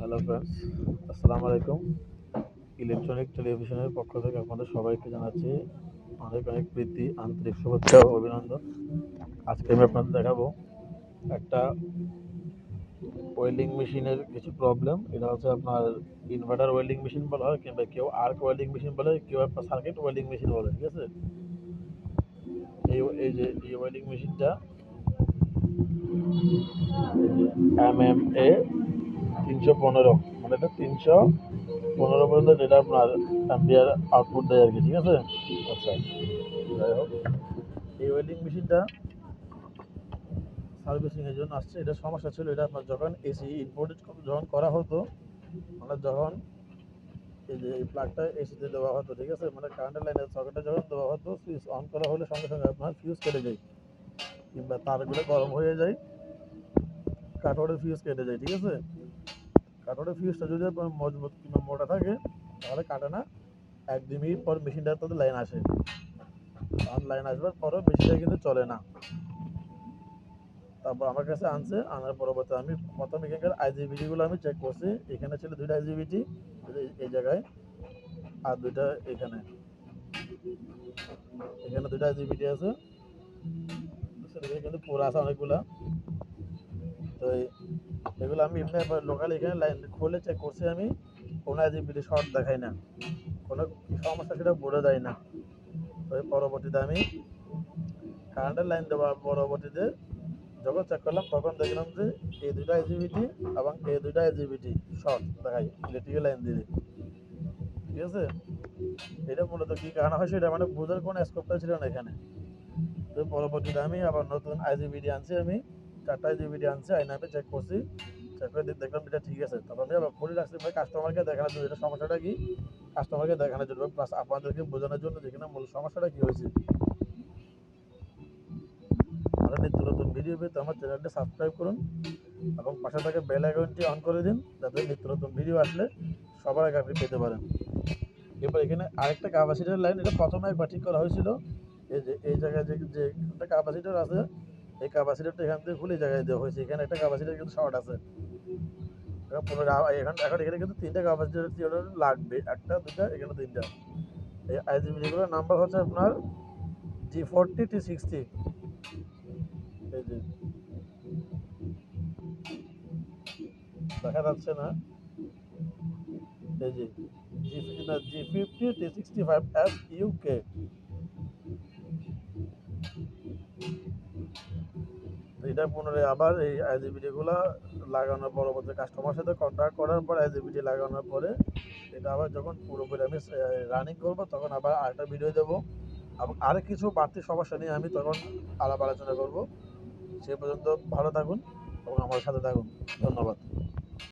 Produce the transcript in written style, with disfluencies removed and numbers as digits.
Hello friends, আসসালামু আলাইকুম। Electronic টেলিভিশনের পক্ষ থেকে আপনাদের সবাইকে জানাচ্ছি অনেক অনেক প্রীতি, আন্তরিক শুভেচ্ছা ও অভিনন্দন। আজকে আমি আপনাদের দেখাবো একটা ওয়েল্ডিং মেশিনের কিছু প্রবলেম। এটা হচ্ছে আপনার ইনভার্টার ওয়েল্ডিং মেশিন বলা হয়, কিংবা কেউ আর্ক ওয়েল্ডিং মেশিন বলে, কেউ আপনার সার্কিট ওয়েল্ডিং মেশিন বলে। ঠিক আছে, এই ওয়েল্ডিং মেশিনটা MMA 315, মানে এটা 315 পর্যন্ত যেটা আপনার অ্যাম্পিয়ার আউটপুট দেয় আর কি। ঠিক আছে, আচ্ছা, যাই হোক, এই ওয়েল্ডিং মেশিনটা সার্ভিসিং এর জন্য আসছে। এটা সমস্যা ছিল, এটা আপনার যখন এসি ইম্পোর্টেড যখন করা হতো, মানে যখন এই যে এই প্লাগটা এসিতে দেওয়া হতো, ঠিক আছে, মানে কারেন্টের লাইনের সকেটে যখন দেওয়া হতো, সুইচ অন করা হলে সঙ্গে সঙ্গে আপনার ফিউজ কেটে যায়, কিংবা তারগুলো গরম হয়ে যায়, কাঠোরের ফিউজ কেটে যায়। ঠিক আছে, কাঠোরের ফিউজটা যদি আপনার মজবুত কিংবা মোটা থাকে, তাহলে কাটে না। 1-2 মিনিট পর মেশিনটার তাদের লাইন আসে, আর লাইন আসবার পরও মেশিনটা কিন্তু চলে না। তারপর আমার কাছে আনছে, আনার পরবর্তী আমি প্রথম এখানকার আইজিবিটিগুলো আমি চেক করছি। এখানে ছিল 2টা আইজিবিটি এই জায়গায়, আর 2টা এখানে, এখানে 2টা আইজিবিটি আছে, এখানে কিন্তু পুরো আছে অনেকগুলা। তো এগুলো আমি এমনি লোকাল এখানে লাইন খুলে চেক করছি, আমি কোনো আইজিবিটি শর্ট দেখাই না, কোনো কি সমস্যা সেটা বলে দেয় না। তো পরবর্তীতে আমি কারেন্টের লাইন দেওয়ার পরবর্তীতে যখন চেক করলাম, তখন দেখলাম যে এই 2টা আইজিবিটি এবং এই 2টা আইজিবিটি শর্ট দেখাই ইলেকট্রিক্যাল লাইন দিলে। ঠিক আছে, এটা মূলত কি কারণ হয় সেটা মানে বোঝার কোনো স্কোপটা ছিল না এখানে। তো পরবর্তীতে আমি আবার নতুন আইজিবিটি আনছি, আমি 4টা আইজিবিটি আনছি, আইনা আমি চেক করছি, চেক করে দেখলাম এটা ঠিক আছে। তারপর আমি আবার খুলে রাখছি ভাই কাস্টমারকে দেখানোর জন্য, এটা সমস্যাটা কি কাস্টমারকে দেখানোর জন্য, প্লাস আপনাদেরকে বোঝানোর জন্য যেখানে মূল সমস্যাটা কি হয়েছে। আর নিত্য নতুন ভিডিও পেতে আমার চ্যানেলটি সাবস্ক্রাইব করুন এবং পাশে থাকা বেল আইকনটি অন করে দিন, যাতে নিত্য নতুন ভিডিও আসলে সবার আগে আপনি পেতে পারেন। এরপর এখানে আরেকটা ক্যাপাসিটার লাইন, এটা প্রথমে একবার ঠিক করা হয়েছিল। এই যে এই জায়গায় যে একটা ক্যাপাসিটার আছে, এই ক্যাপাসিটারটা এখান থেকে খুলে জায়গায় দেওয়া হয়েছে। এখানে একটা ক্যাপাসিটার কিন্তু শর্ট আছে, এখন এখানে কিন্তু 3টা ক্যাপাসিটার লাগবে, 1টা 2টা, এখানে 3টা। এই আইজিবিগুলোর নাম্বার হচ্ছে আপনার G40T60। এই যে দেখা যাচ্ছে না, এই যে G50T65FUK। এটা পুনরায় আবার এই আইজিবিটিগুলো লাগানোর পরবর্তী কাস্টমার সাথে কন্ট্যাক্ট করার পর আইজিবিটি লাগানোর পরে এটা আবার যখন পুরোপুরি আমি রানিং করব, তখন আবার আরেকটা ভিডিও দেবো এবং আরও কিছু বাড়তি সমস্যা নিয়ে আমি তখন আলাপ আলোচনা করব। সে পর্যন্ত ভালো থাকুন এবং আমার সাথে থাকুন। ধন্যবাদ।